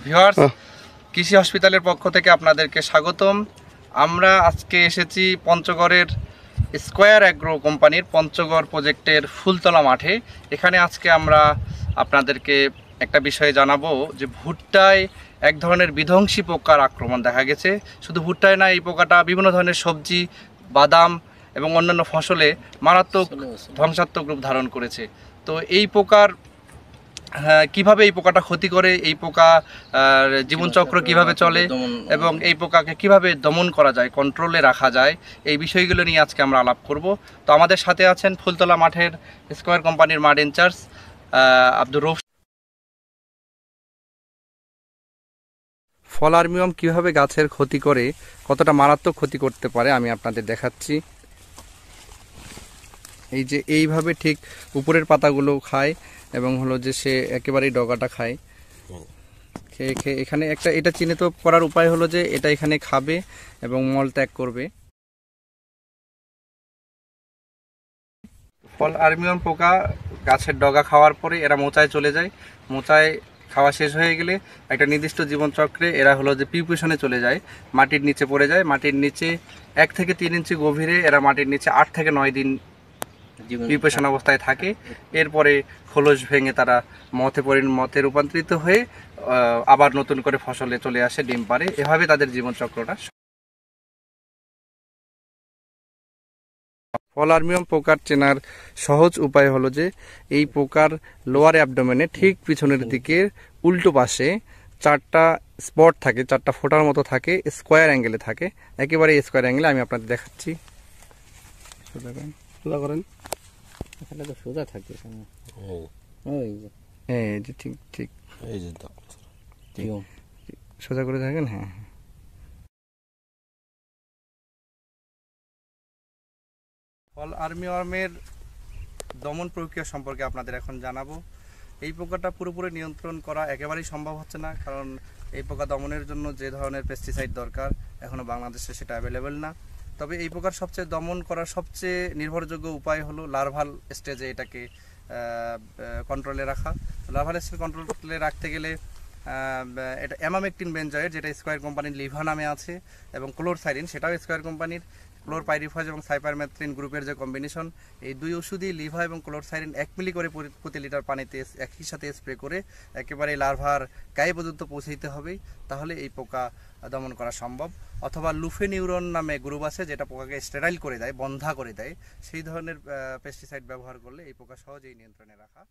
Viewers, কৃষি হসপিটালের পক্ষ থেকে আপনাদেরকে স্বাগতম। আমরা আজকে এসেছি পঞ্চগড়ের স্কয়ার অ্যাগ্রো কোম্পানির পঞ্চগড় প্রজেক্টের ফুলতলা মাঠে। এখানে আজকে আমরা আপনাদেরকে একটা বিষয়ে জানাবো যে ভুট্টায় এক ধরনের বিধ্বংসী পোকার আক্রমণ দেখা গেছে। শুধু ভুট্টায় না, এই পোকাটা বিভিন্ন ধরনের সবজি, বাদাম এবং অন্যান্য ফসলে মারাত্মক ধ্বংসাত্মক রূপ ধারণ করেছে। তো এই পোকার কিভাবে এই পোকাটা ক্ষতি করে, এই পোকা জীবনচক্র কিভাবে চলে এবং এই পোকাকে কিভাবে দমন করা যায়, কন্ট্রোলে রাখা যায়, এই বিষয়গুলো নিয়ে আজকে আমরা আলাপ করব। তো আমাদের সাথে আছেন ফুলতলা মাঠের স্কয়ার কোম্পানির মাঠ ইনচার্জ আব্দুর রৌফ। ফল আর্মিওয়াম কীভাবে গাছের ক্ষতি করে, কতটা মারাত্মক ক্ষতি করতে পারে আমি আপনাদের দেখাচ্ছি। এই যে এইভাবে ঠিক উপরের পাতাগুলো খায় এবং হলো যে সে একেবারেই ডগাটা খায়। খেয়ে খেয়ে এখানে একটা এটা চিহ্নিত করার উপায় হলো যে এটা এখানে খাবে এবং মল ত্যাগ করবে। ফল আর্মিওয়াম পোকা গাছের ডগা খাওয়ার পরে এরা মোচায় চলে যায়। মোচায় খাওয়া শেষ হয়ে গেলে একটা নির্দিষ্ট জীবনচক্রে এরা হলো যে পিউপেশনে চলে যায়, মাটির নিচে পড়ে যায়। মাটির নিচে 1 থেকে 3 ইঞ্চি গভীরে এরা মাটির নিচে 8 থেকে 9 দিন পিউপেশন অবস্থায় থাকে। এরপরে খোলস ভেঙে তারা মতে রূপান্তরিত হয়ে আবার নতুন করে ফসলে চলে আসে, ডিম পারে। এভাবে তাদের জীবনচক্রটা। ফল আর্মিওয়াম পোকার চেনার সহজ উপায় হলো যে এই পোকার লোয়ার অ্যাবডোমেনে ঠিক পিছনের দিকে উল্টো পাশে 4টা স্পট থাকে, 4টা ফোঁটার মতো থাকে, স্কোয়ার অ্যাঙ্গেলে থাকে, একেবারে স্কোয়ার অ্যাঙ্গেলে। আমি আপনাদের দেখাচ্ছি, সোজা করেন। এখানে তো সোজা থাকে, হ্যাঁ যে ঠিক ঠিক এই যে সোজা করে থাকেন। হ্যাঁ, ফল আর্মিওয়ার্মের দমন প্রক্রিয়া সম্পর্কে আপনাদের এখন জানাবো। এই পোকাটা পুরোপুরি নিয়ন্ত্রণ করা একেবারেই সম্ভব হচ্ছে না, কারণ এই পোকা দমনের জন্য যে ধরনের পেস্টিসাইড দরকার এখনও বাংলাদেশে সেটা অ্যাভেলেবেল না। তবে এই পোকার সবচেয়ে দমন করার সবচেয়ে নির্ভরযোগ্য উপায় হলো লার্ভাল স্টেজে এটাকে কন্ট্রোলে রাখা। লার্ভাল স্টেজ কন্ট্রোলে রাখতে গেলে এটা অ্যামামেকটিন বেনজয়েড, যেটা স্কয়ার কোম্পানির লিভা নামে আছে, এবং ক্লোরসাইরিন, সেটাও স্কয়ার কোম্পানির। ক্লোরপাইরিফাজ এবং সাইপারমেথ্রিন গ্রুপের যে কম্বিনেশন, এই দুই ওষুধই লিভা এবং ক্লোরসাইরিন 1 মিলি করে প্রতি লিটার পানিতে একই সাথে স্প্রে করে একেবারে লার্ভার গায়ে পর্যন্ত পৌঁছাইতে হবে, তাহলে এই পোকা দমন করা সম্ভব। অথবা লুফেনিউরন নামে গ্রুপ আছে, যেটা পোকাকে স্টেরাইল করে দেয়, বন্ধা করে দেয়। সেই ধরনের পেস্টিসাইড ব্যবহার করলে এই পোকা সহজেই নিয়ন্ত্রণে রাখা